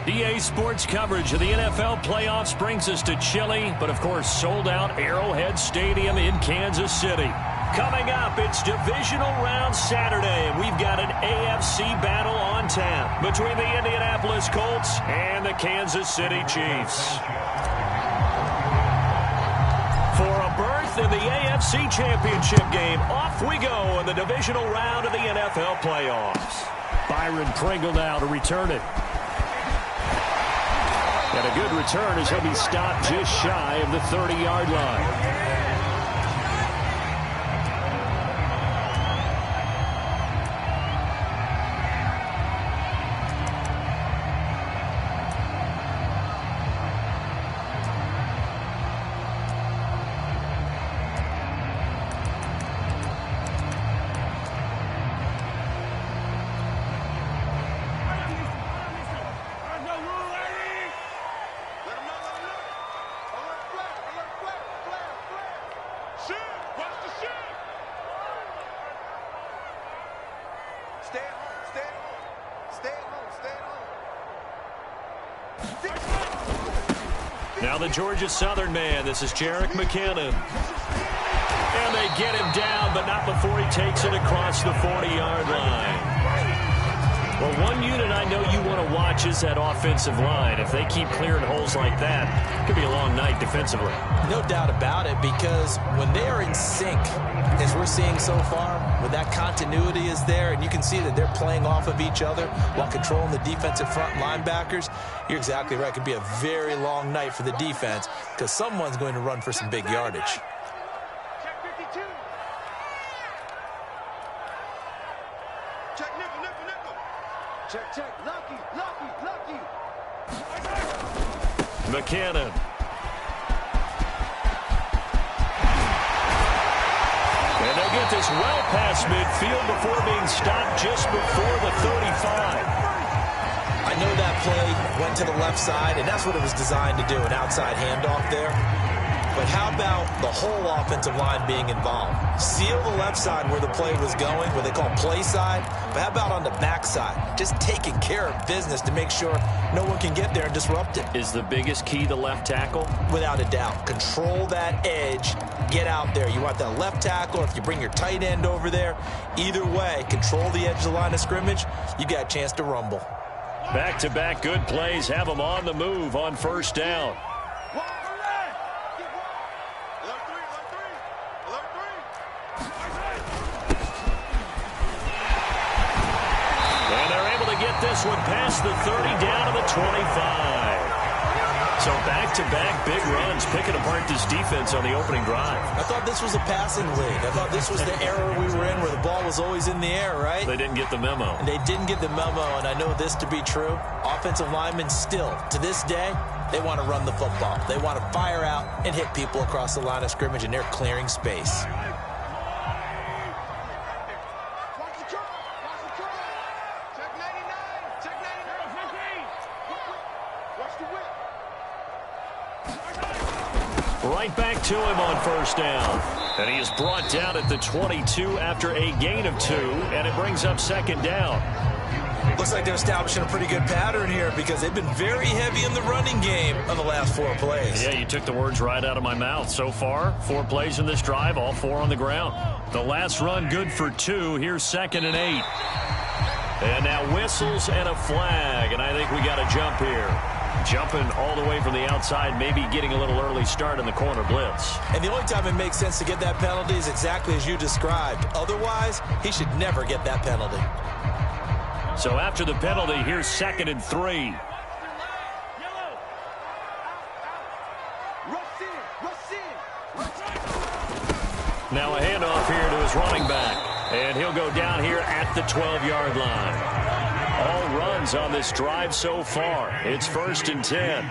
EA Sports coverage of the NFL playoffs brings us to chilly, but of course sold-out Arrowhead Stadium in Kansas City. Coming up, it's Divisional Round Saturday, and we've got an AFC battle on tap between the Indianapolis Colts and the Kansas City Chiefs. For a berth in the AFC Championship game, off we go in the Divisional Round of the NFL playoffs. Byron Pringle now to return it. And a good return as he'll be stopped just shy of the 30-yard line. Now the Georgia Southern man, this is Jerick McKinnon. And they get him down, but not before he takes it across the 40-yard line. Well, one unit I know you want to watch is that offensive line. If they keep clearing holes like that, it could be a long night defensively. No doubt about it, because when they are in sync, as we're seeing so far, when that continuity is there, and you can see that they're playing off of each other while controlling the defensive front linebackers, you're exactly right. It could be a very long night for the defense because someone's going to run for some big yardage. Check 52. Check nickel, nickel, nickel. Check. Lucky. McKinnon. And they'll get this well past midfield before being stopped just before the 35. I know that play went to the left side, and that's what it was designed to do, an outside handoff there. But how about the whole offensive line being involved? Seal the left side where the play was going, what they call play side. But how about on the back side? Just taking care of business to make sure no one can get there and disrupt it. Is the biggest key the left tackle? Without a doubt. Control that edge. Get out there. You want that left tackle, or if you bring your tight end over there, either way, control the edge of the line of scrimmage, you got a chance to rumble. Back-to-back good plays have them on the move on first down. And they're able to get this one past the 30 down to the 25. So back-to-back big runs picking apart this defense on the opening drive. I thought this was a passing league. I thought this was the era we were in where the ball was always in the air, right? They didn't get the memo. And they didn't get the memo, and I know this to be true. Offensive linemen still, to this day, they want to run the football. They want to fire out and hit people across the line of scrimmage, and they're clearing space. Right back to him on first down. And he is brought down at the 22 after a gain of 2, and it brings up second down. Looks like they're establishing a pretty good pattern here because they've been very heavy in the running game on the last 4 plays. Yeah, you took the words right out of my mouth. So far, 4 plays in this drive, all 4 on the ground. The last run good for 2. Here's 2nd and 8. And now whistles and a flag, and I think we got a jump here. Jumping all the way from the outside, maybe getting a little early start in the corner blitz. And the only time it makes sense to get that penalty is exactly as you described. Otherwise, he should never get that penalty. So after the penalty, here's 2nd and 3. Now a handoff here to his running back. And he'll go down here at the 12-yard line. All runs on this drive so far. It's 1st and 10.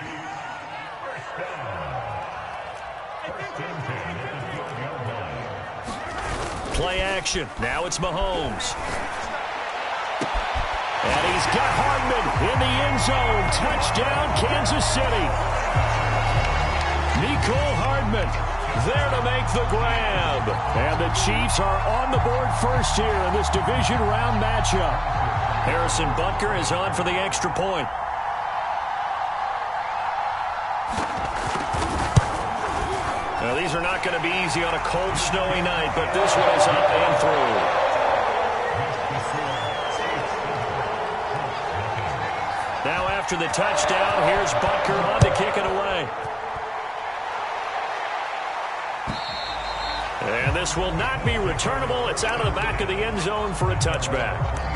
Play action. Now it's Mahomes. And he's got Hardman in the end zone. Touchdown, Kansas City. Mecole Hardman there to make the grab. And the Chiefs are on the board first here in this division round matchup. Harrison Butker is on for the extra point. Well, these are not going to be easy on a cold, snowy night, but this one is up and through. Now after the touchdown, here's Butker on to kick it away. And this will not be returnable. It's out of the back of the end zone for a touchback.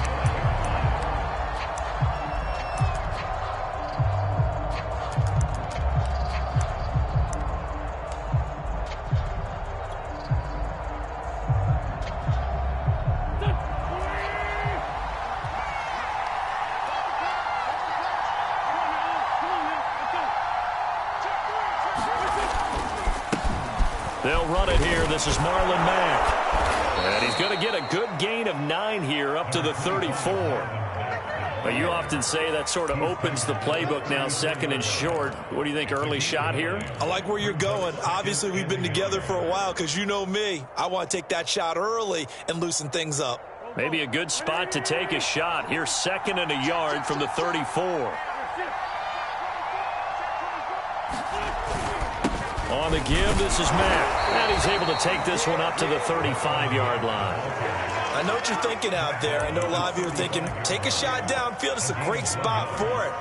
They'll run it here. This is Marlon Mack. And he's going to get a good gain of 9 here up to the 34. But you often say that sort of opens the playbook now, second and short. What do you think, early shot here? I like where you're going. Obviously, we've been together for a while because you know me. I want to take that shot early and loosen things up. Maybe a good spot to take a shot. Here's 2nd and a yard from the 34. On the give, this is Mack. And he's able to take this one up to the 35-yard line. I know what you're thinking out there. I know a lot of you are thinking, take a shot downfield. It's a great spot for it.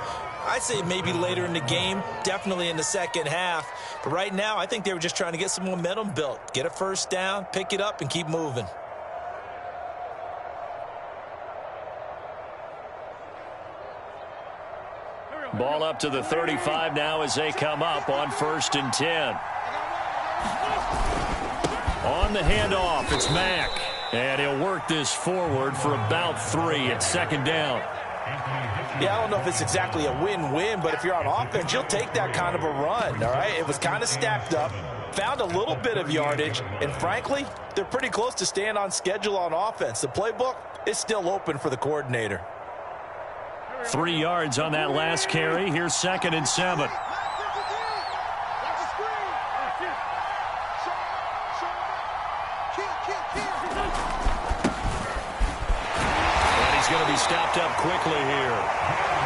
I'd say maybe later in the game, definitely in the second half. But right now, I think they were just trying to get some momentum built. Get a first down, pick it up, and keep moving. Ball up to the 35 now as they come up on 1st and 10. On the handoff, it's Mack. And he'll work this forward for about 3 at 2nd down. Yeah, I don't know if it's exactly a win-win, but if you're on offense, you'll take that kind of a run, all right? It was kind of stacked up, found a little bit of yardage, and frankly, they're pretty close to staying on schedule on offense. The playbook is still open for the coordinator. 3 yards on that last carry. Here's 2nd and 7. And he's going to be stopped up quickly here.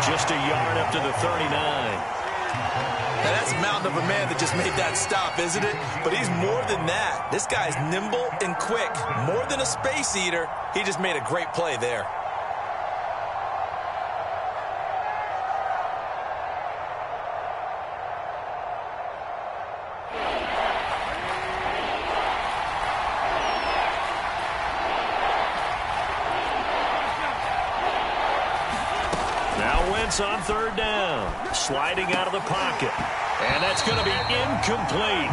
Just a yard up to the 39. Now that's a mountain of a man that just made that stop, isn't it? But he's more than that. This guy's nimble and quick. More than a space eater. He just made a great play there. On 3rd down, sliding out of the pocket, and that's going to be incomplete.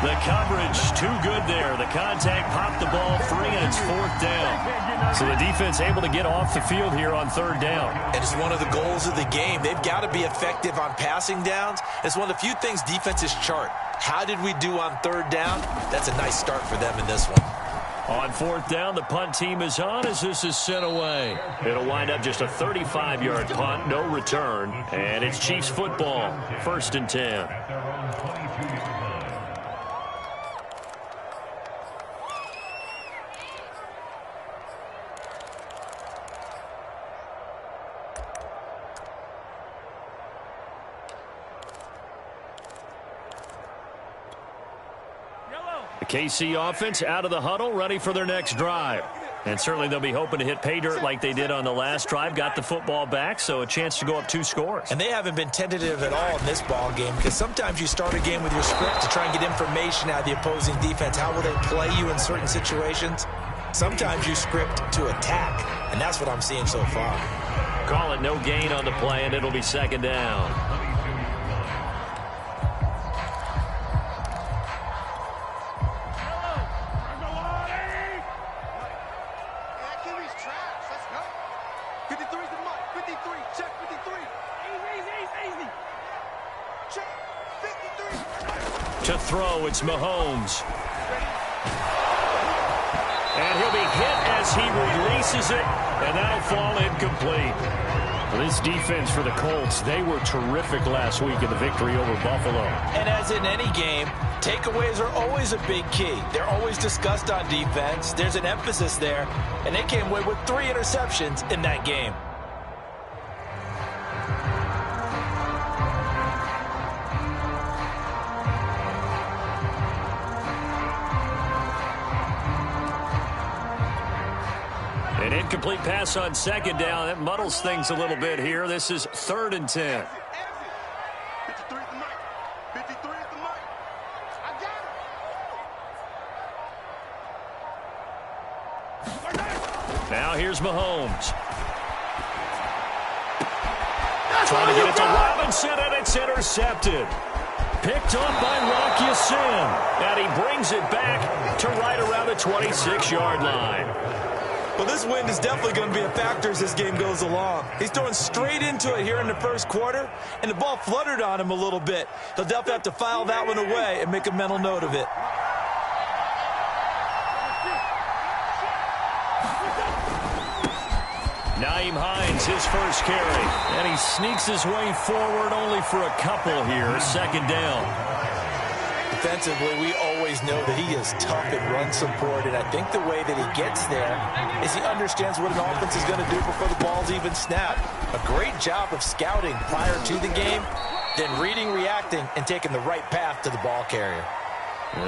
The coverage too good there. The contact popped the ball free, and it's 4th down. So the defense able to get off the field here on 3rd down. And it's one of the goals of the game. They've got to be effective on passing downs. It's one of the few things defenses chart. How did we do on 3rd down? That's a nice start for them in this one. On 4th down, the punt team is on as this is sent away. It'll wind up just a 35-yard punt, no return, and it's Chiefs football, 1st and 10. The KC offense out of the huddle, ready for their next drive. And certainly they'll be hoping to hit pay dirt like they did on the last drive. Got the football back, so a chance to go up 2 scores. And they haven't been tentative at all in this ball game because sometimes you start a game with your script to try and get information out of the opposing defense. How will they play you in certain situations? Sometimes you script to attack, and that's what I'm seeing so far. Call it no gain on the play, and it'll be 2nd down. To throw, it's Mahomes. And he'll be hit as he releases it, and that'll fall incomplete. Well, this defense for the Colts, they were terrific last week in the victory over Buffalo. And as in any game, takeaways are always a big key. They're always discussed on defense. There's an emphasis there, and they came away with 3 interceptions in that game. An incomplete pass on second down. That muddles things a little bit here. This is 3rd and 10. 53 at the mic. 53 at the mic. I got it. Now here's Mahomes. Trying to get it to Robinson, and it's intercepted. Picked up by Rock Ya-Sin. And he brings it back to right around the 26-yard line. Well, this wind is definitely going to be a factor as this game goes along. He's throwing straight into it here in the first quarter, and the ball fluttered on him a little bit. He'll definitely have to file that one away and make a mental note of it. Nyheim Hines, his first carry. And he sneaks his way forward only for a couple here. 2nd down. Defensively, we always know that he is tough in run support, and I think the way that he gets there is he understands what an offense is going to do before the ball's even snapped. A great job of scouting prior to the game, then reading, reacting, and taking the right path to the ball carrier.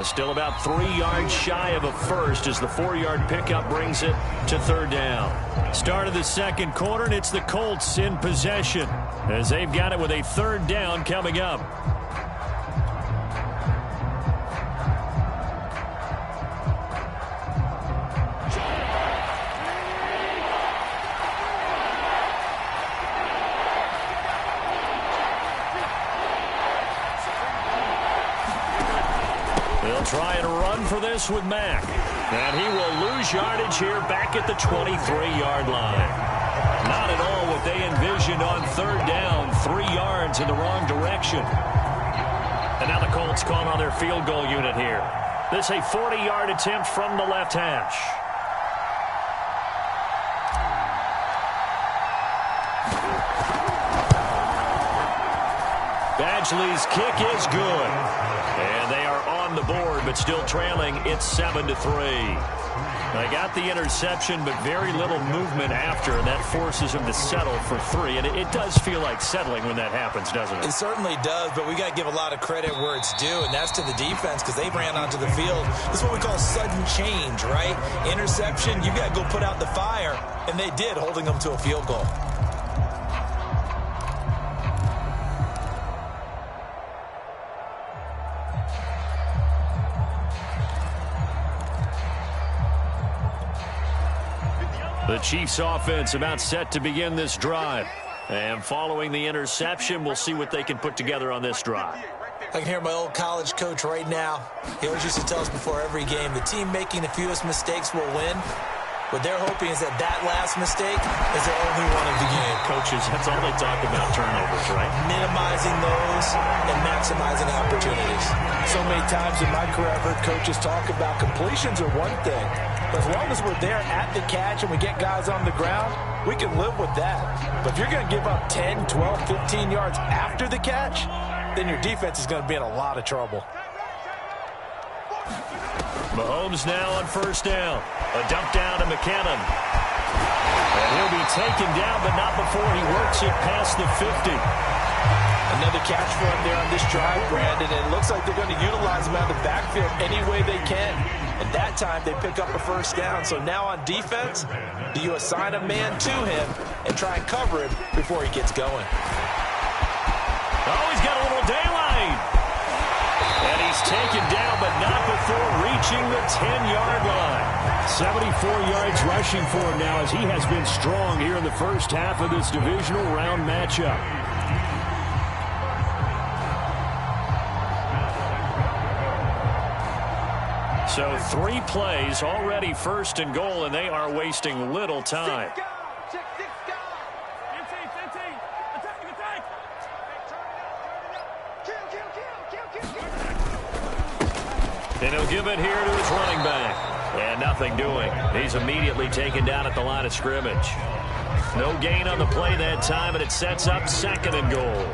Still about 3 yards shy of a first as the 4-yard pickup brings it to 3rd down. Start of the second quarter, and it's the Colts in possession as they've got it with a 3rd down coming up. They'll try and run for this with Mack. And he will lose yardage here back at the 23-yard line. Not at all what they envisioned on 3rd down. 3 yards in the wrong direction. And now the Colts call on their field goal unit here. This a 40-yard attempt from the left hash. Badgley's kick is good. And they are on the board, but still trailing. It's 7-3. They got the interception, but very little movement after, and that forces them to settle for 3. And it does feel like settling when that happens, doesn't it? It certainly does, but we got to give a lot of credit where it's due, and that's to the defense because they ran onto the field. This is what we call sudden change, right? Interception, you got to go put out the fire, and they did, holding them to a field goal. The Chiefs offense about set to begin this drive. And following the interception, we'll see what they can put together on this drive. I can hear my old college coach right now. He always used to tell us before every game, the team making the fewest mistakes will win. What they're hoping is that last mistake is the only one of the game. Coaches, that's all they talk about, turnovers, right? Minimizing those and maximizing opportunities. So many times in my career, I've heard coaches talk about completions are one thing. But as long as we're there at the catch and we get guys on the ground, we can live with that. But if you're going to give up 10, 12, 15 yards after the catch, then your defense is going to be in a lot of trouble. Mahomes now on 1st down. A dump down to McKinnon. And he'll be taken down, but not before he works it past the 50. Another catch for him there on this drive, Brandon, and it looks like they're going to utilize him out of the backfield any way they can. And that time, they pick up a 1st down. So now on defense, do you assign a man to him and try and cover him before he gets going? Oh, he's got a little daylight. And he's taken down, but not before reaching the 10-yard line. 74 yards rushing for him now as he has been strong here in the first half of this divisional round matchup. So 3 plays, already 1st and goal, and they are wasting little time. And he'll give it here to his running back. And nothing doing. He's immediately taken down at the line of scrimmage. No gain on the play that time, and it sets up 2nd and goal.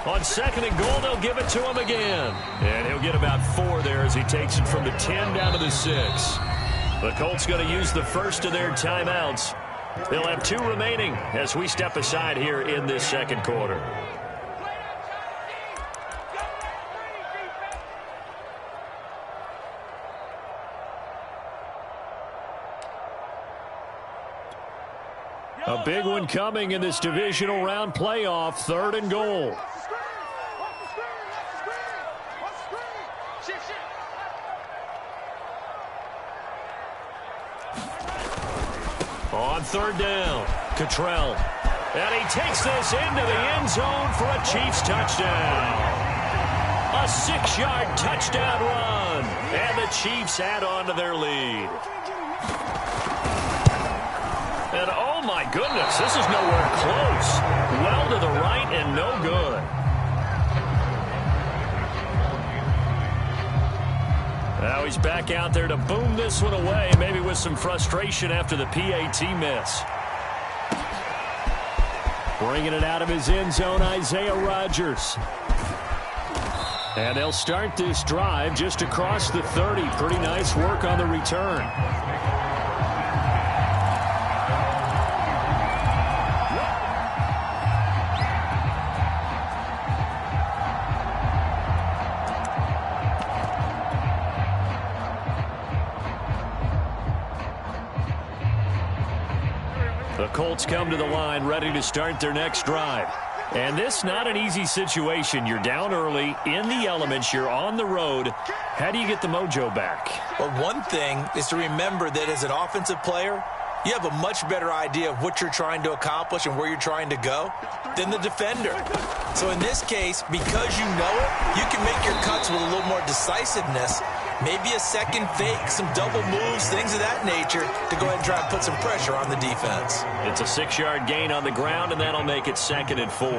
On 2nd and goal, they'll give it to him again. And he'll get about 4 there as he takes it from the 10 down to the 6. The Colts going to use the first of their timeouts. They'll have 2 remaining as we step aside here in this second quarter. A big one coming in this divisional round playoff, 3rd and goal. On 3rd down, Cottrell. And he takes this into the end zone for a Chiefs touchdown. A 6-yard touchdown run. And the Chiefs add on to their lead. And oh my goodness, this is nowhere close. Well to the right and no good. Now he's back out there to boom this one away, maybe with some frustration after the PAT miss. Bringing it out of his end zone, Isaiah Rodgers. And they'll start this drive just across the 30. Pretty nice work on the return. The Colts come to the line ready to start their next drive. And this not an easy situation. You're down early, in the elements, you're on the road. How do you get the mojo back? Well, one thing is to remember that as an offensive player, you have a much better idea of what you're trying to accomplish and where you're trying to go than the defender. So in this case, because you know it, you can make your cuts with a little more decisiveness. Maybe a second fake, some double moves, things of that nature to go ahead and try and put some pressure on the defense. It's a 6-yard gain on the ground, and that'll make it 2nd and 4.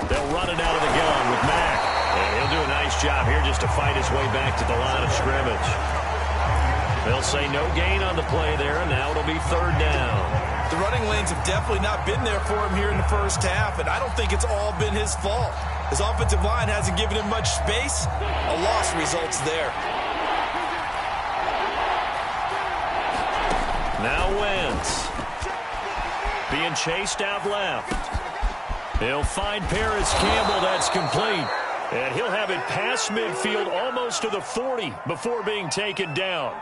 They'll run it out of the gun with Mack. And he'll do a nice job here just to fight his way back to the line of scrimmage. They'll say no gain on the play there, and now it'll be 3rd down. The running lanes have definitely not been there for him here in the first half, and I don't think it's all been his fault. His offensive line hasn't given him much space. A loss results there. Now Wentz. Being chased out left. He'll find Paris Campbell. That's complete. And he'll have it past midfield almost to the 40 before being taken down.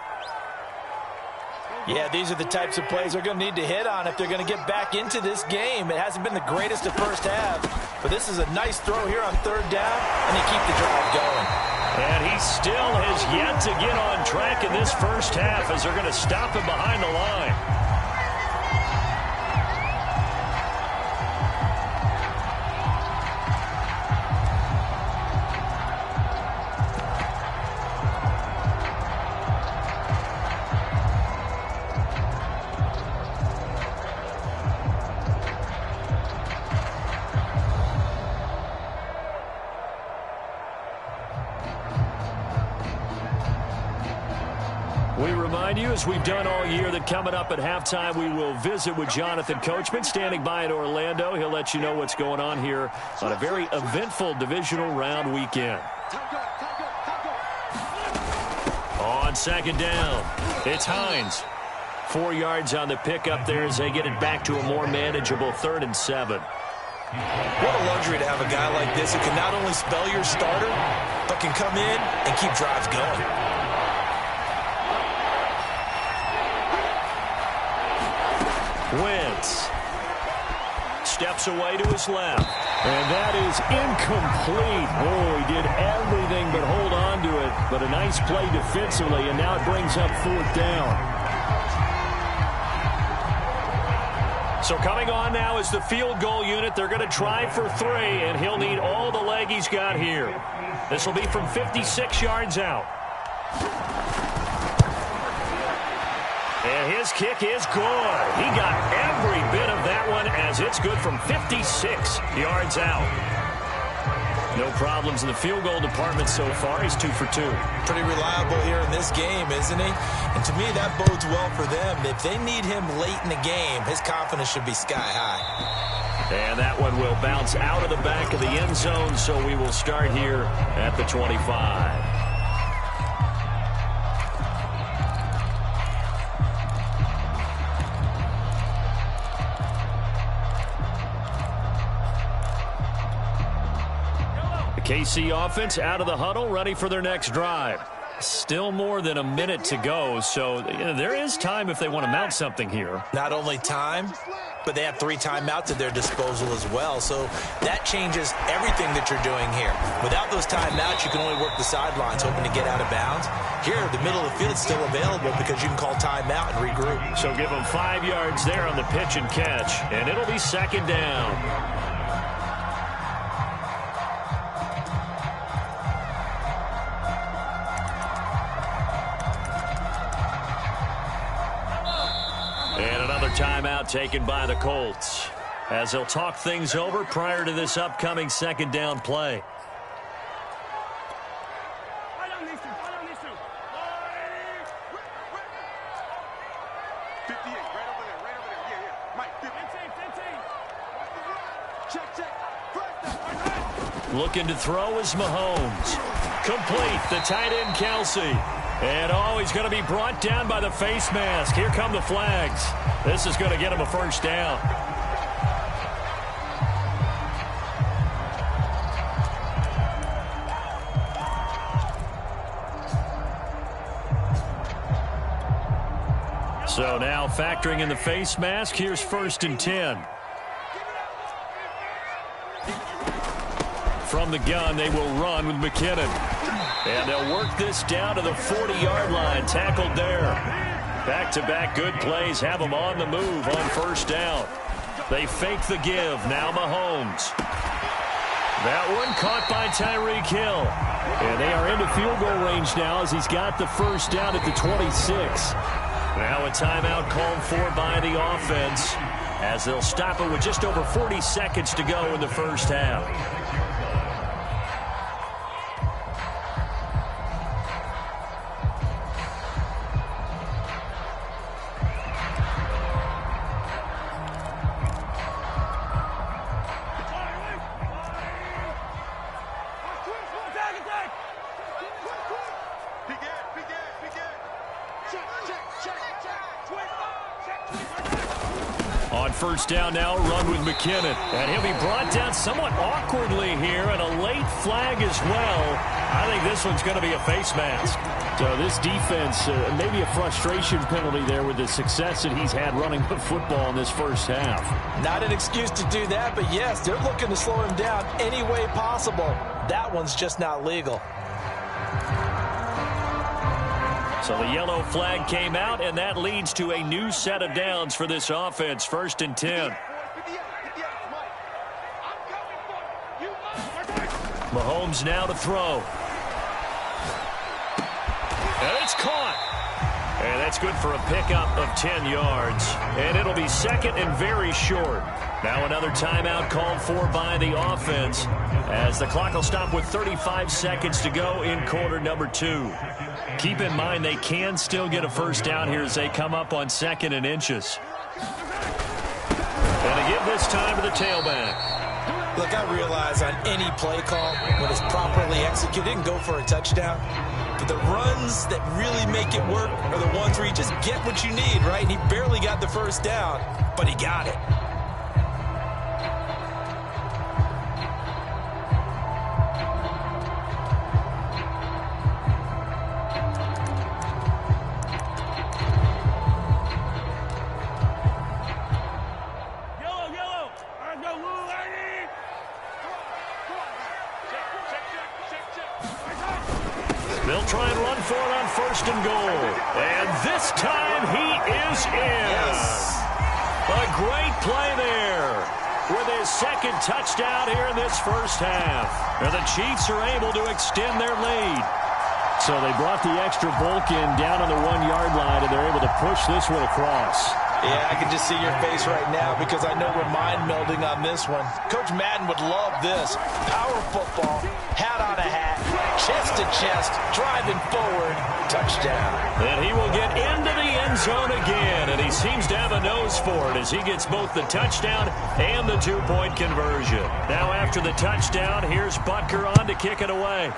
Yeah, these are the types of plays they're going to need to hit on if they're going to get back into this game. It hasn't been the greatest of first half, but this is a nice throw here on 3rd down, and they keep the drive going. And he still has yet to get on track in this first half as they're going to stop him behind the line. We remind you, as we've done all year, that coming up at halftime, we will visit with Jonathan Coachman, standing by in Orlando. He'll let you know what's going on here on a very eventful divisional round weekend. On 2nd down, it's Hines. 4 yards on the pickup there as they get it back to a more manageable 3rd and 7. What a luxury to have a guy like this who can not only spell your starter, but can come in and keep drives going. Wentz steps away to his left. And that is incomplete. Oh, he did everything but hold on to it. But a nice play defensively, and now it brings up 4th down. So coming on now is the field goal unit. They're going to try for 3, and he'll need all the leg he's got here. This will be from 56 yards out. And his kick is good. He got every bit of that one as it's good from 56 yards out. No problems in the field goal department so far. He's 2 for 2. Pretty reliable here in this game, isn't he? And to me, that bodes well for them. If they need him late in the game, his confidence should be sky high. And that one will bounce out of the back of the end zone, so we will start here at the 25. KC offense out of the huddle, ready for their next drive. Still more than a minute to go, so there is time if they want to mount something here. Not only time, but they have 3 timeouts at their disposal as well, so that changes everything that you're doing here. Without those timeouts, you can only work the sidelines, hoping to get out of bounds. Here, the middle of the field is still available because you can call timeout and regroup. So give them 5 yards there on the pitch and catch, and it'll be second down. Timeout taken by the Colts as they'll talk things over prior to this upcoming second down play. Looking to throw is Mahomes. Complete, the tight end Kelsey. And he's going to be brought down by the face mask. Here come the flags. This is going to get him a first down. So now factoring in the face mask, here's 1st and 10. From the gun, they will run with McKinnon. And they'll work this down to the 40-yard line. Tackled there. Back-to-back good plays have them on the move on first down. They fake the give. Now Mahomes. That one caught by Tyreek Hill. And they are into field goal range now as he's got the first down at the 26. Now a timeout called for by the offense as they'll stop it with just over 40 seconds to go in the first half. First down now, run with McKinnon. And he'll be brought down somewhat awkwardly here, and a late flag as well. I think this one's going to be a face mask. So this defense, maybe a frustration penalty there with the success that he's had running the football in this first half. Not an excuse to do that, but yes, they're looking to slow him down any way possible. That one's just not legal. So the yellow flag came out, and that leads to a new set of downs for this offense. 1st and 10. Mahomes now to throw. And it's caught. And that's good for a pickup of 10 yards. And it'll be second and very short. Now another timeout called for by the offense as the clock will stop with 35 seconds to go in quarter number 2. Keep in mind they can still get a first down here as they come up on 2nd and inches. And to give this time to the tailback. Look, I realize on any play call, when it's properly executed, it can go for a touchdown. But the runs that really make it work are the ones where you just get what you need, right? And he barely got the first down, but he got it. They'll try and run for it on 1st and goal. And this time he is in. Yes. A great play there with his 2nd touchdown here in this first half. And the Chiefs are able to extend their lead. So they brought the extra bulk in down on the 1-yard line, and they're able to push this one across. Yeah, I can just see your face right now because I know we're mind melding on this one. Coach Madden would love this. Power football, hat on a hat, chest to chest, driving forward, touchdown. And he will get into the end zone again, and he seems to have a nose for it as he gets both the touchdown and the two-point conversion. Now after the touchdown, here's Butker on to kick it away.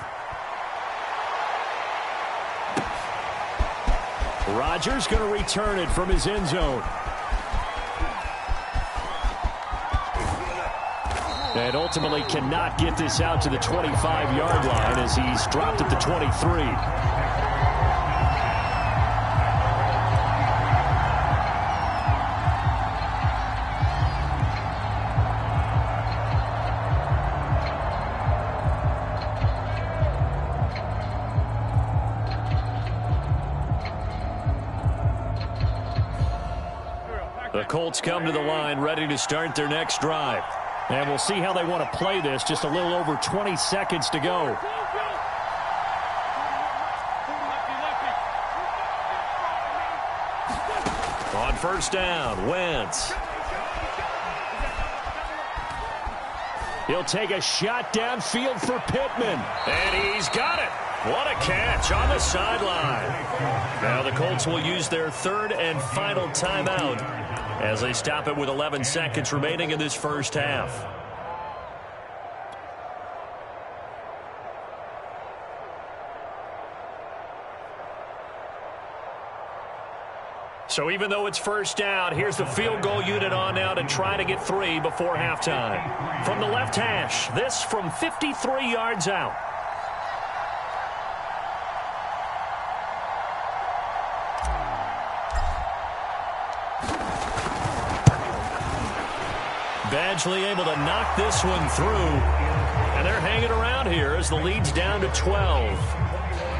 Rodgers going to return it from his end zone. And ultimately cannot get this out to the 25-yard line as he's dropped at the 23. The Colts come to the line ready to start their next drive. And we'll see how they want to play this. Just a little over 20 seconds to go. On first down, Wentz. He'll take a shot downfield for Pittman. And he's got it. What a catch on the sideline. Now the Colts will use their third and final timeout as they stop it with 11 seconds remaining in this first half. So even though it's first down, here's the field goal unit on now to try to get 3 before halftime. From the left hash, this from 53 yards out. Badgley able to knock this one through. And they're hanging around here as the lead's down to 12.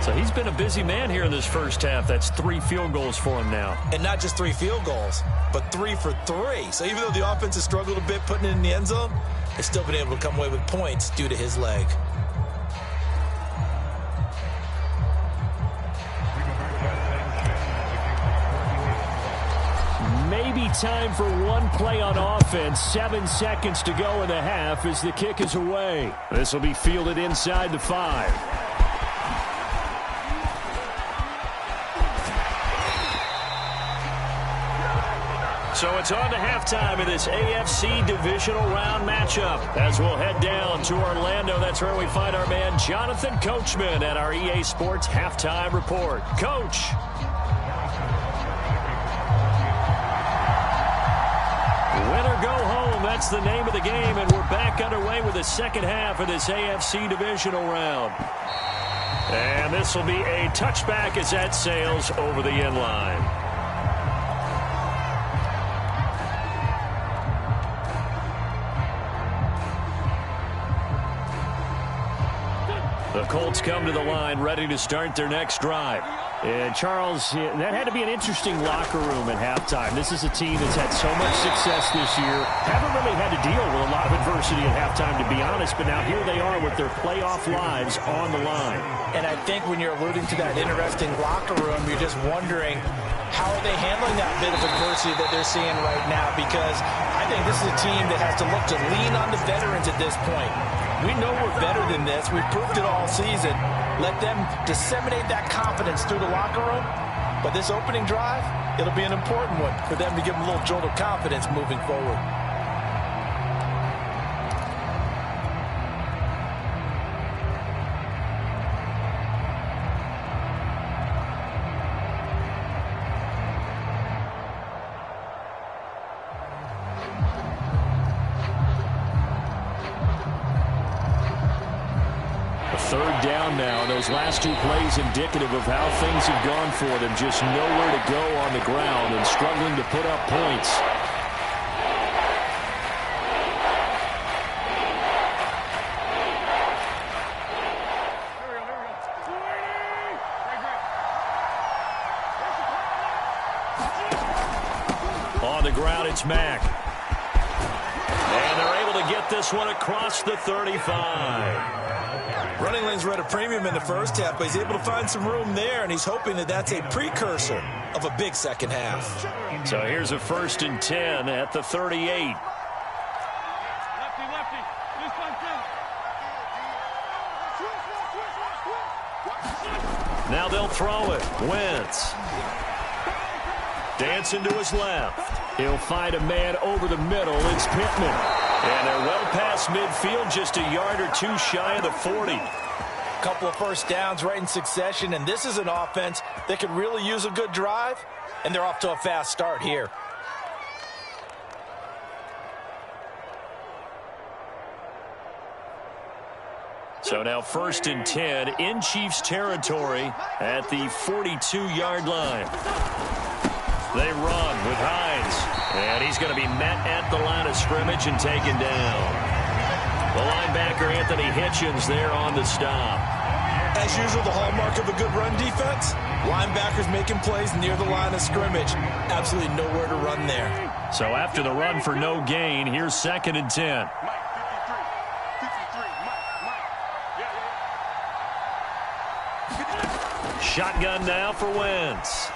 So he's been a busy man here in this first half. That's 3 field goals for him now. And not just 3 field goals, but 3 for 3. So even though the offense has struggled a bit putting it in the end zone, they've still been able to come away with points due to his leg. Maybe time for one play on offense. 7 seconds to go in the half as the kick is away. This will be fielded inside the 5. So it's on to halftime of this AFC divisional round matchup. As we'll head down to Orlando, that's where we find our man Jonathan Coachman at our EA Sports Halftime Report. Coach. Win or go home, that's the name of the game, and we're back underway with the second half of this AFC divisional round. And this will be a touchback as that sails over the end line. The Colts come to the line ready to start their next drive. And Charles, that had to be an interesting locker room at halftime. This is a team that's had so much success this year. Haven't really had to deal with a lot of adversity at halftime, to be honest. But now here they are with their playoff lives on the line. And I think when you're alluding to that interesting locker room, you're just wondering how are they handling that bit of adversity that they're seeing right now? Because I think this is a team that has to look to lean on the veterans at this point. We know we're better than this. We've proved it all season. Let them disseminate that confidence through the locker room. But this opening drive, it'll be an important one for them to give them a little jolt of confidence moving forward. Third down now. Those last 2 plays indicative of how things have gone for them. Just nowhere to go on the ground and struggling to put up points. On the ground, it's Mack. And they're able to get get this one across the 35. Running lanes were at a premium in the first half, but he's able to find some room there, and he's hoping that that's a precursor of a big second half. So here's a 1st and 10 at the 38. Now they'll throw it. Wentz. Dancing to his left. He'll find a man over the middle. It's Pittman. And they're well past midfield, just a yard or two shy of the 40. Couple of first downs right in succession, and this is an offense that could really use a good drive, and they're off to a fast start here. So now 1st and 10 in Chiefs territory at the 42-yard line. They run with Hines, and he's going to be met at the line of scrimmage and taken down. The linebacker, Anthony Hitchens, there on the stop. As usual, the hallmark of a good run defense, linebackers making plays near the line of scrimmage. Absolutely nowhere to run there. So after the run for no gain, here's 2nd and 10. Shotgun now for Wentz.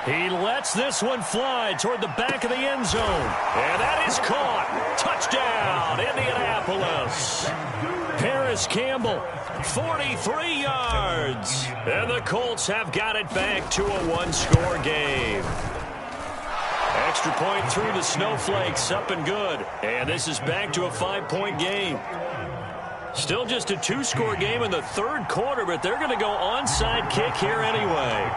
He lets this one fly toward the back of the end zone. And that is caught. Touchdown, Indianapolis. Paris Campbell, 43 yards. And the Colts have got it back to a one-score game. Extra point through the Snowflakes, up and good. And this is back to a 5-point game. Still just a 2-score game in the third quarter, but they're going to go onside kick here anyway.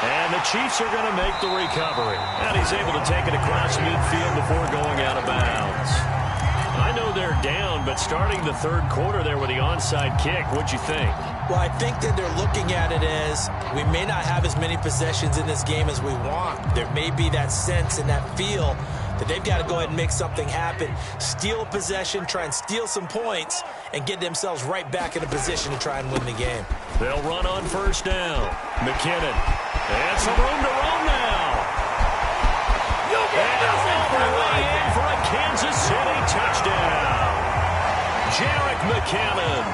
And the Chiefs are going to make the recovery. And he's able to take it across midfield before going out of bounds. I know they're down, but starting the third quarter there with the onside kick, what'd you think? Well, I think that they're looking at it as we may not have as many possessions in this game as we want. There may be that sense and that feel that they've got to go ahead and make something happen, steal a possession, try and steal some points, and get themselves right back in a position to try and win the game. They'll run on 1st down. McKinnon. And some room to roam now. And all the way in for a Kansas City touchdown. Jerick McKinnon,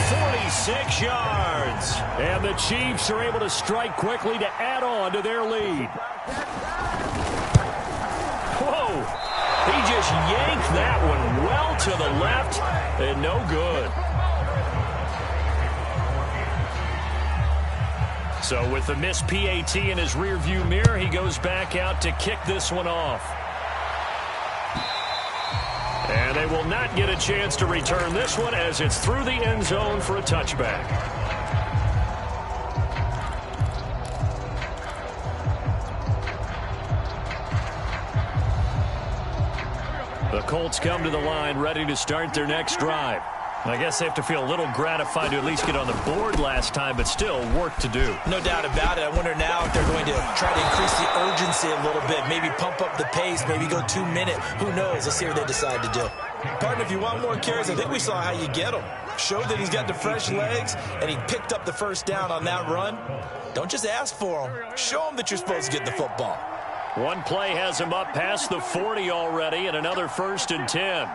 46 yards. And the Chiefs are able to strike quickly to add on to their lead. Whoa. He just yanked that one well to the left and no good. So with the missed PAT in his rearview mirror, he goes back out to kick this one off. And they will not get a chance to return this one as it's through the end zone for a touchback. The Colts come to the line ready to start their next drive. I guess they have to feel a little gratified to at least get on the board last time, but still work to do. No doubt about it. I wonder now if they're going to try to increase the urgency a little bit, maybe pump up the pace, maybe go 2 minute. Who knows? Let's see what they decide to do. Partner, if you want more carries, I think we saw how you get them. Showed that he's got the fresh legs, and he picked up the first down on that run. Don't just ask for them. Show them that you're supposed to get the football. One play has him up past the 40 already, and another 1st and 10.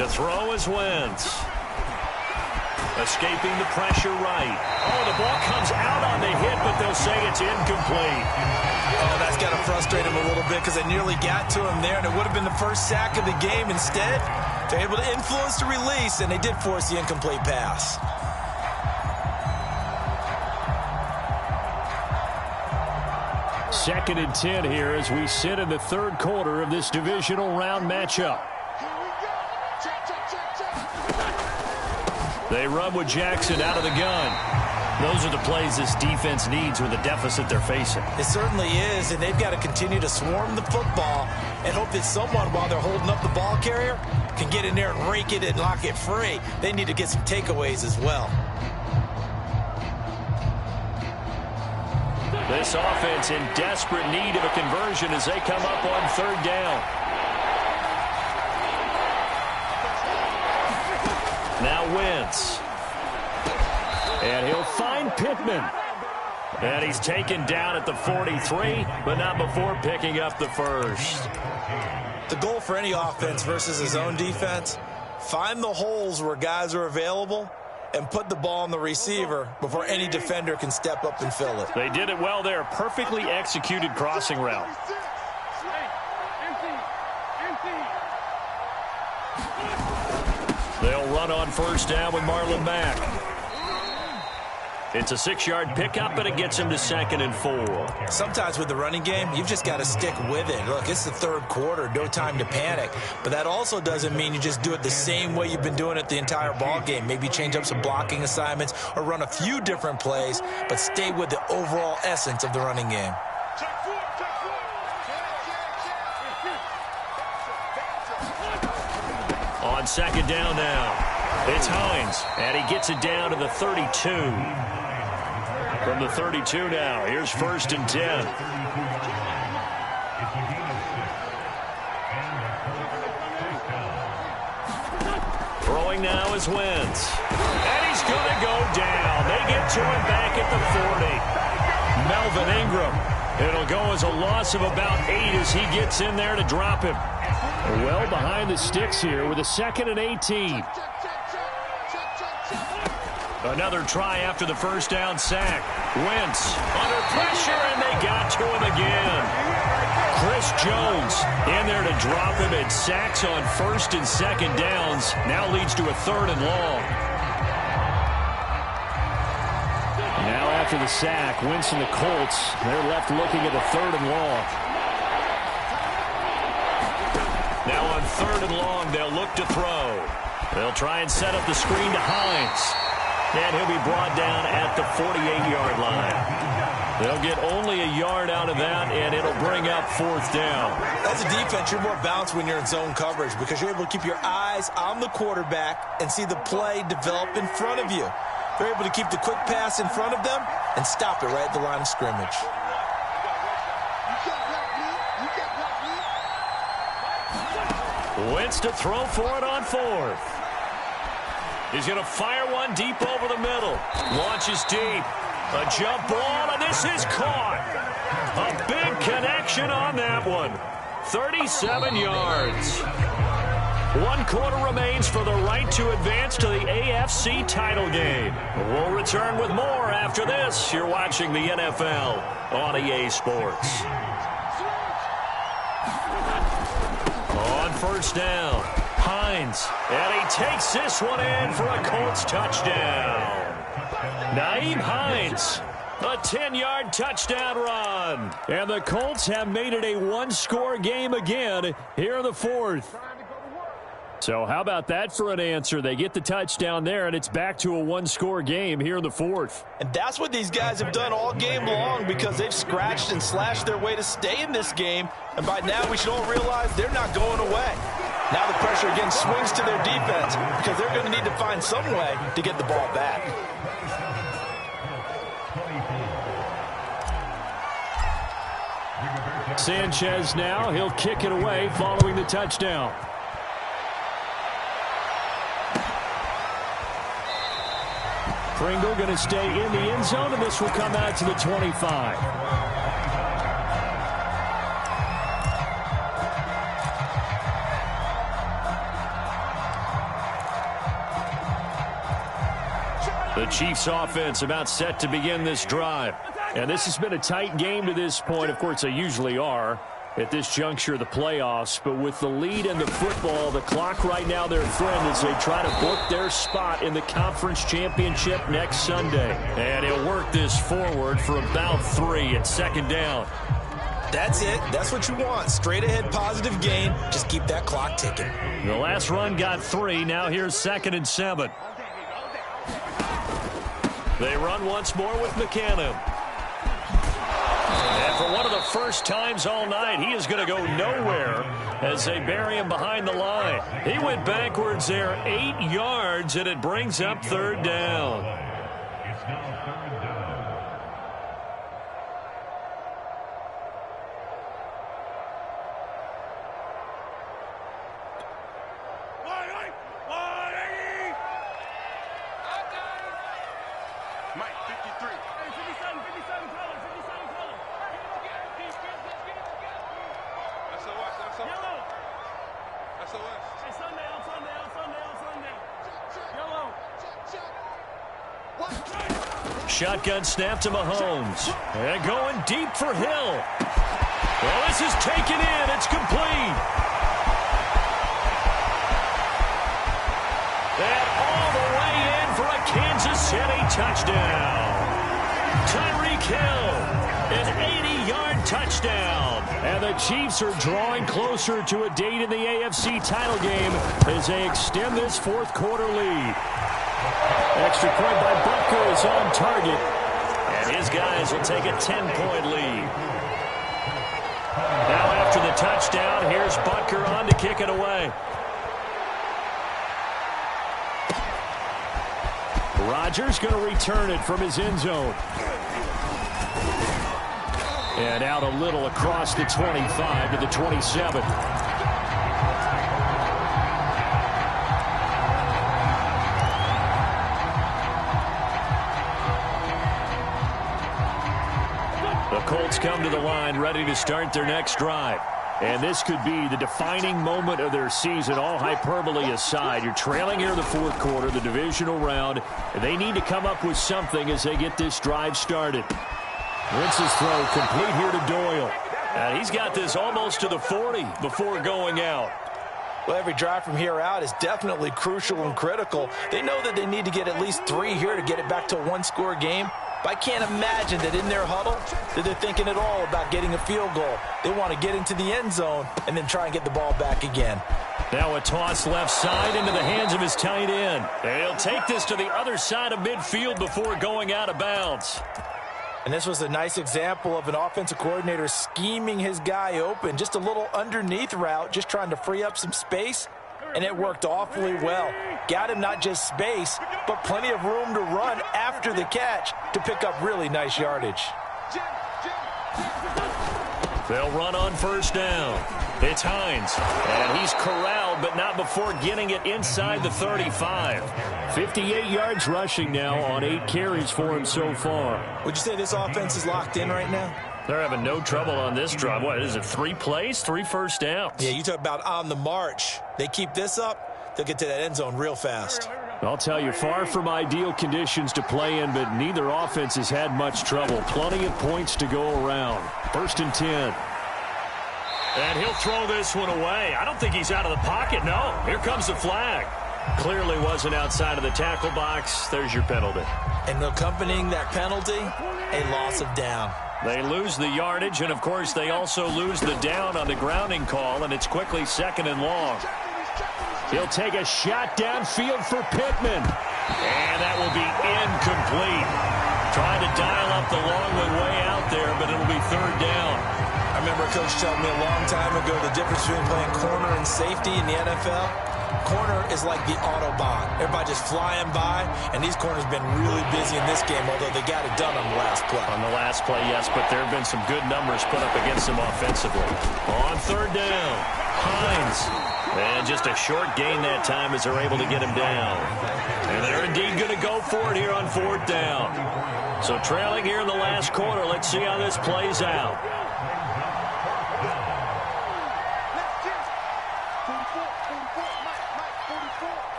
To throw is Wentz. Escaping the pressure right. Oh, the ball comes out on the hit, but they'll say it's incomplete. Oh, that's got to frustrate him a little bit because they nearly got to him there, and it would have been the first sack of the game. Instead, they're able to influence the release, and they did force the incomplete pass. Second and 10 here as we sit in the third quarter of this divisional round matchup. They run with Jackson out of the gun. Those are the plays this defense needs with the deficit they're facing. It certainly is, and they've got to continue to swarm the football and hope that someone, while they're holding up the ball carrier, can get in there and rake it and lock it free. They need to get some takeaways as well. This offense in desperate need of a conversion as they come up on 3rd down. Now Wentz. And he'll find Pittman. And he's taken down at the 43, but not before picking up the first. The goal for any offense versus his own defense, find the holes where guys are available and put the ball on the receiver before any defender can step up and fill it. They did it well there. Perfectly executed crossing route. They'll run on first down with Marlon Mack. It's a 6-yard pickup, but it gets him to 2nd and 4. Sometimes with the running game, you've just got to stick with it. Look, it's the third quarter, no time to panic. But that also doesn't mean you just do it the same way you've been doing it the entire ball game. Maybe change up some blocking assignments or run a few different plays, but stay with the overall essence of the running game. On 2nd down now, it's Hines, and he gets it down to the 32. From the 32 now, here's 1st and 10. Throwing now is Wentz. And he's going to go down. They get to him back at the 40. Melvin Ingram. It'll go as a loss of about 8 as he gets in there to drop him. Well behind the sticks here with a 2nd and 18. Another try after the first down sack. Wentz under pressure, and they got to him again. Chris Jones in there to drop him. It sacks on 1st and 2nd downs. Now leads to a 3rd and long. Now after the sack, Wentz and the Colts, they're left looking at a 3rd and long. Now on 3rd and long, they'll look to throw. They'll try and set up the screen to Hines. And he'll be brought down at the 48-yard line. They'll get only a yard out of that, and it'll bring up 4th down. As a defense, you're more balanced when you're in zone coverage because you're able to keep your eyes on the quarterback and see the play develop in front of you. They're able to keep the quick pass in front of them and stop it right at the line of scrimmage. Wentz to throw for it on 4th. He's going to fire one deep over the middle. Launches deep. A jump ball, and this is caught. A big connection on that one. 37 yards. 1 quarter remains for the right to advance to the AFC title game. We'll return with more after this. You're watching the NFL on EA Sports. On first down, Hines, and he takes this one in for a Colts touchdown. Nyheim Hines, a 10-yard touchdown run. And the Colts have made it a one-score game again here in the 4th. So how about that for an answer? They get the touchdown there, and it's back to a one-score game here in the 4th. And that's what these guys have done all game long because they've scratched and slashed their way to stay in this game. And by now we should all realize they're not going away. Now the pressure again swings to their defense because they're going to need to find some way to get the ball back. Sanchez now, he'll kick it away following the touchdown. Pringle going to stay in the end zone, and this will come out to the 25. The Chiefs offense about set to begin this drive. And this has been a tight game to this point. Of course, they usually are at this juncture of the playoffs. But with the lead in the football, the clock right now their friend as they try to book their spot in the conference championship next Sunday. And he'll work this forward for about 3 at 2nd down. That's it. That's what you want. Straight ahead positive gain. Just keep that clock ticking. The last run got 3. Now here's 2nd and 7. They run once more with McCann. And for one of the first times all night, he is going to go nowhere as they bury him behind the line. He went backwards there 8 yards, and it brings up 3rd down. Mike, shotgun snap to Mahomes. And going deep for Hill. Well, this is taken in. It's complete. And all the way in for a Kansas City touchdown. Tyreek Hill, an 80-yard touchdown. And the Chiefs are drawing closer to a date in the AFC title game as they extend this fourth quarter lead. Extra point by Butker is on target. And his guys will take a 10-point lead. Now after the touchdown, here's Butker on to kick it away. Rodgers going to return it from his end zone. And out a little across the 25 to the 27. The Colts come to the line ready to start their next drive. And this could be the defining moment of their season, all hyperbole aside. You're trailing here in the fourth quarter, the divisional round. And they need to come up with something as they get this drive started. Wentz's throw complete here to Doyle. And he's got this almost to the 40 before going out. Well, every drive from here out is definitely crucial and critical. They know that they need to get at least 3 here to get it back to a one-score game. But I can't imagine that in their huddle that they're thinking at all about getting a field goal. They want to get into the end zone and then try and get the ball back again. Now a toss left side into the hands of his tight end. He'll take this to the other side of midfield before going out of bounds. And this was a nice example of an offensive coordinator scheming his guy open. Just a little underneath route, just trying to free up some space. And it worked awfully well. Got him not just space, but plenty of room to run after the catch to pick up really nice yardage. They'll run on first down. It's Hines. And he's corralled, but not before getting it inside the 35. 58 yards rushing now on 8 carries for him so far. Would you say this offense is locked in right now? They're having no trouble on this drive. What is it, 3 plays, 3 first downs? Yeah, you talk about on the march. They keep this up, they'll get to that end zone real fast. I'll tell you, far from ideal conditions to play in, but neither offense has had much trouble. Plenty of points to go around. 1st and 10. And he'll throw this one away. I don't think he's out of the pocket, no. Here comes the flag. Clearly wasn't outside of the tackle box. There's your penalty. And accompanying that penalty, a loss of down. They lose the yardage, and, of course, they also lose the down on the grounding call, and it's quickly 2nd and long. He'll take a shot downfield for Pittman. And that will be incomplete. Trying to dial up the long one way out there, but it'll be 3rd down. I remember a coach telling me a long time ago the difference between playing corner and safety in the NFL. Corner is like the Autobahn. Everybody just flying by, and these corners have been really busy in this game, although they got it done on the last play. On the last play, yes, but there have been some good numbers put up against them offensively. On 3rd down, Hines. And just a short gain that time as they're able to get him down. And they're indeed going to go for it here on 4th down. So trailing here in the last quarter, let's see how this plays out.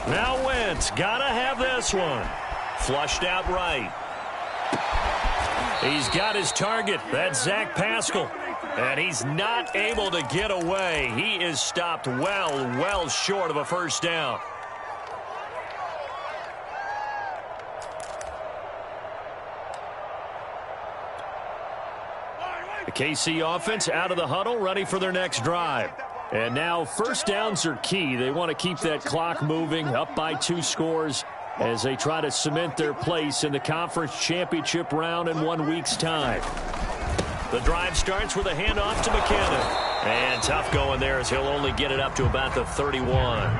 Now Wentz, gotta have this one. Flushed out right. He's got his target. That's Zach Pascal. And he's not able to get away. He is stopped well short of a first down. The KC offense out of the huddle, ready for their next drive. And now first downs are key. They want to keep that clock moving, up by 2 scores as they try to cement their place in the conference championship round in 1 week's time. The drive starts with a handoff to McKinnon. And tough going there as he'll only get it up to about the 31.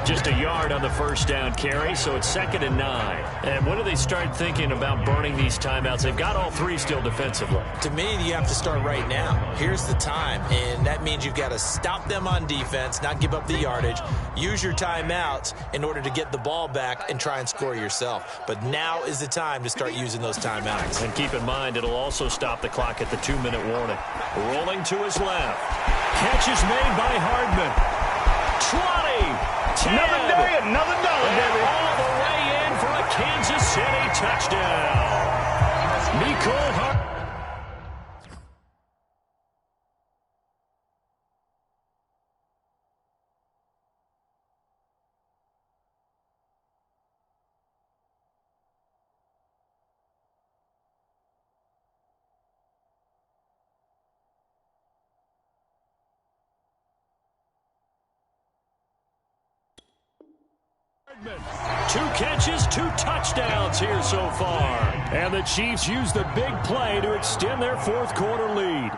Just a yard on the first down carry, so it's 2nd and 9. And when do they start thinking about burning these timeouts? They've got all 3 still defensively. To me, you have to start right now. Here's the time, and that means you've got to stop them on defense, not give up the yardage, use your timeouts in order to get the ball back and try and score yourself. But now is the time to start using those timeouts. And keep in mind, it'll also stop the clock at the 2-minute warning. Rolling to his left. Catch is made by Hardman. 10. Another day, another dollar, And baby. all the way in for a Kansas City touchdown. Mecole Hardman. Two catches, 2 touchdowns here so far. And the Chiefs use the big play to extend their fourth quarter lead.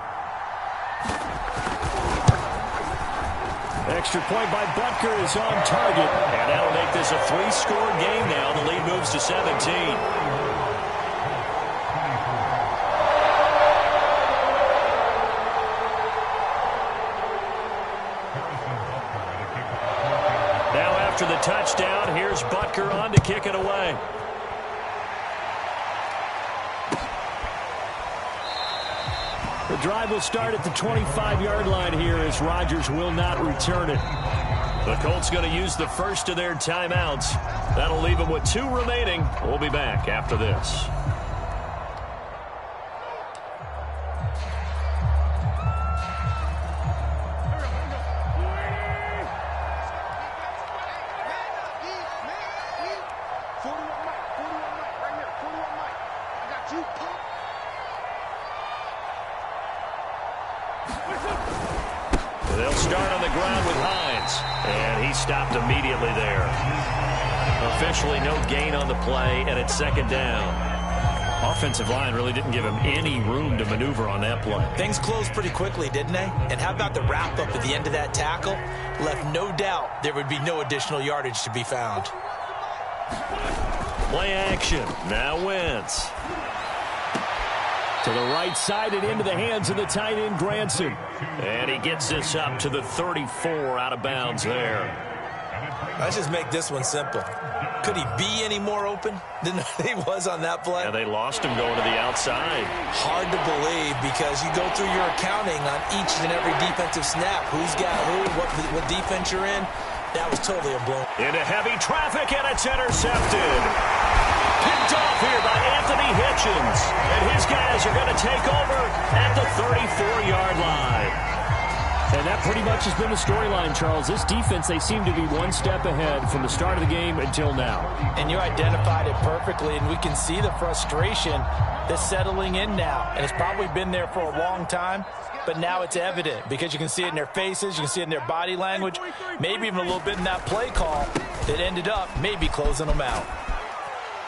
Extra point by Butker is on target. And that'll make this a 3-score game now. The lead moves to 17. After the touchdown, here's Butker on to kick it away. The drive will start at the 25-yard line here as Rodgers will not return it. The Colts going to use the first of their timeouts. That'll leave them with 2 remaining. We'll be back after this. They'll start on the ground with Hines. And he stopped immediately there. Officially no gain on the play, and it's second down. Offensive line really didn't give him any room to maneuver on that play. Things closed pretty quickly, didn't they? And how about the wrap-up at the end of that tackle? Left no doubt there would be no additional yardage to be found. Play action. Now Wentz. To the right side and into the hands of the tight end, Granson. And he gets this up to the 34 out of bounds there. Let's just make this one simple. Could he be any more open than he was on that play? Yeah, they lost him going to the outside. Hard to believe because you go through your accounting on each and every defensive snap. Who's got who, what defense you're in. That was totally a blow. Into heavy traffic, and it's intercepted. Picked off here by Anthony Hitchens. And his guys are going to take over at the 34-yard line. And that pretty much has been the storyline, Charles. This defense, they seem to be one step ahead from the start of the game until now. And you identified it perfectly, and we can see the frustration that's settling in now. And it's probably been there for a long time, but now it's evident because you can see it in their faces, you can see it in their body language, maybe even a little bit in that play call that ended up maybe closing them out.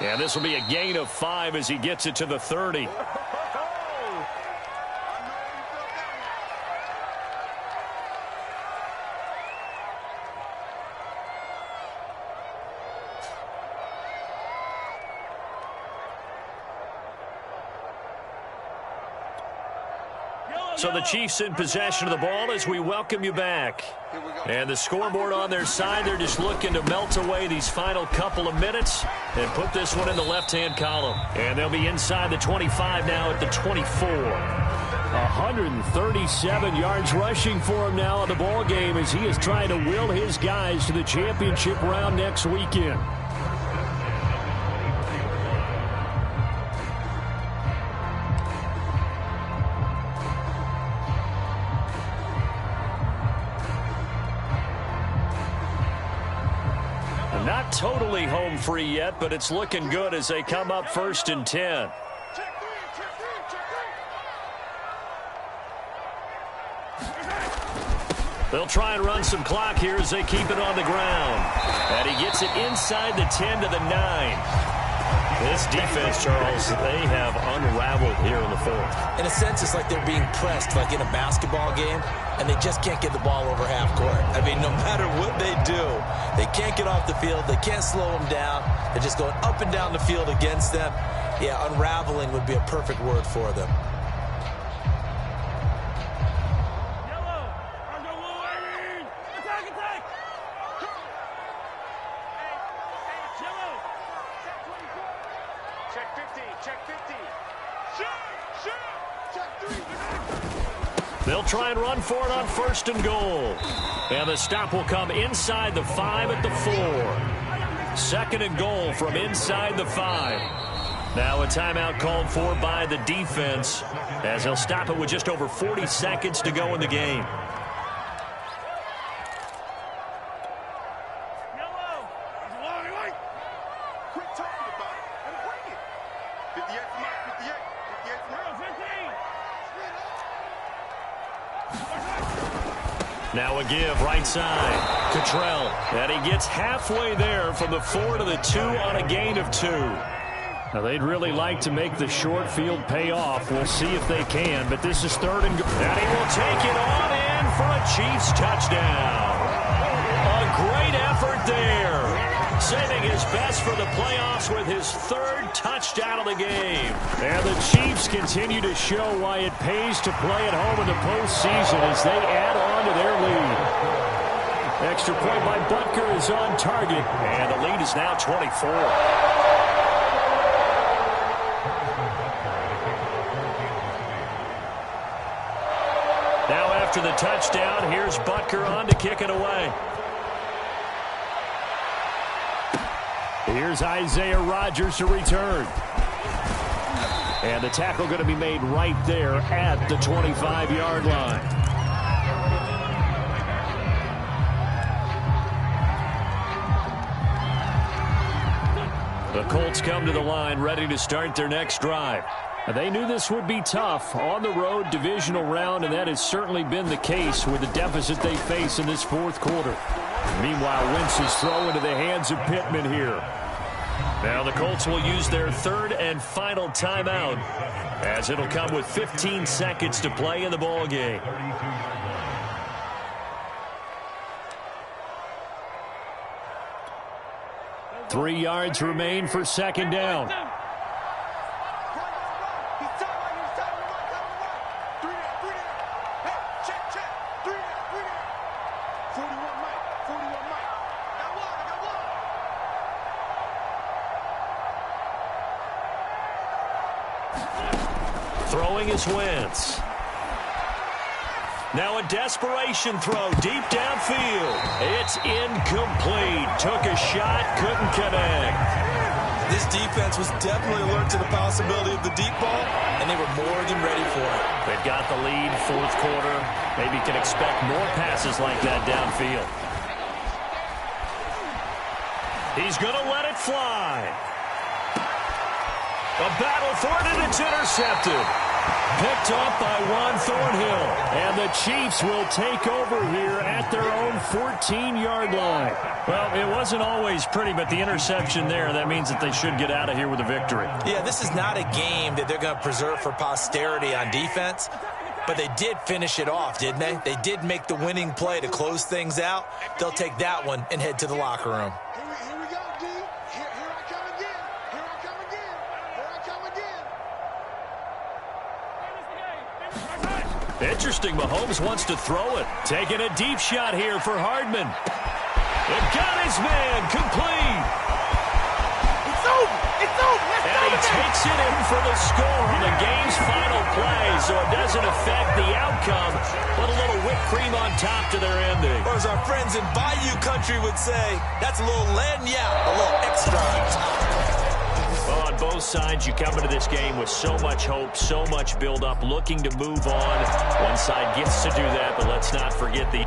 Yeah, this will be a gain of 5 as he gets it to the 30. So the Chiefs in possession of the ball as we welcome you back. And the scoreboard on their side, they're just looking to melt away these final couple of minutes and put this one in the left-hand column. And they'll be inside the 25 now at the 24. 137 yards rushing for him now in the ball game as he is trying to will his guys to the championship round next weekend. Not totally home free yet, but it's looking good as they come up 1st and 10. They'll try and run some clock here as they keep it on the ground. And he gets it inside the 10 to the 9. This defense, Charles, they have unraveled here in the 4th. In a sense, it's like they're being pressed like in a basketball game, and they just can't get the ball over half court. I mean, no matter what they do, they can't get off the field. They can't slow them down. They're just going up and down the field against them. Yeah, unraveling would be a perfect word for them. They'll try and run for it on 1st and goal. And the stop will come inside the 5 at the 4. 2nd and goal from inside the 5. Now a timeout called for by the defense as they'll stop it with just over 40 seconds to go in the game. Quit talking about it and bring it. 58 for Mike, 58. 58 for Mike. Now a give right side. Cottrell. And he gets halfway there from the 4 to the 2 on a gain of 2. Now, they'd really like to make the short field pay off. We'll see if they can, but this is 3rd and goal. And he will take it on in for a Chiefs touchdown. A great effort there. Saving his best for the playoffs with his 3rd touchdown of the game. And the Chiefs continue to show why it pays to play at home in the postseason as they add on to their lead. Extra point by Butker is on target. And the lead is now 24. Now after the touchdown, here's Butker on to kick it away. Here's Isaiah Rodgers to return. And the tackle going to be made right there at the 25-yard line. The Colts come to the line ready to start their next drive. They knew this would be tough on the road divisional round, and that has certainly been the case with the deficit they face in this 4th quarter. Meanwhile, Wentz's throw into the hands of Pittman here. Now the Colts will use their 3rd and final timeout as it'll come with 15 seconds to play in the ball game. Three yards remain for 2nd down. Throwing is Wentz. Now a desperation throw deep downfield. It's incomplete. Took a shot, couldn't connect. This defense was definitely alert to the possibility of the deep ball, and they were more than ready for it. They've got the lead, 4th quarter. Maybe can expect more passes like that downfield. He's going to let it fly. A battle for it, and it's intercepted. Picked up by Juan Thornhill. And the Chiefs will take over here at their own 14-yard line. Well, it wasn't always pretty, but the interception there, that means that they should get out of here with a victory. Yeah, this is not a game that they're going to preserve for posterity on defense, but they did finish it off, didn't they? They did make the winning play to close things out. They'll take that one and head to the locker room. Here we go, D. Here I come again. Here I come again. Here I come again. Interesting, Mahomes wants to throw it. Taking a deep shot here for Hardman. It got his man complete. It's over. It's over. And he takes it in for the score on the game's final play, so it doesn't affect the outcome, but a little whipped cream on top to their ending. Or as our friends in Bayou Country would say, that's a little lagniappe, a little extra on top. Well, on both sides, you come into this game with so much hope, so much build-up, looking to move on. One side gets to do that, but let's not forget the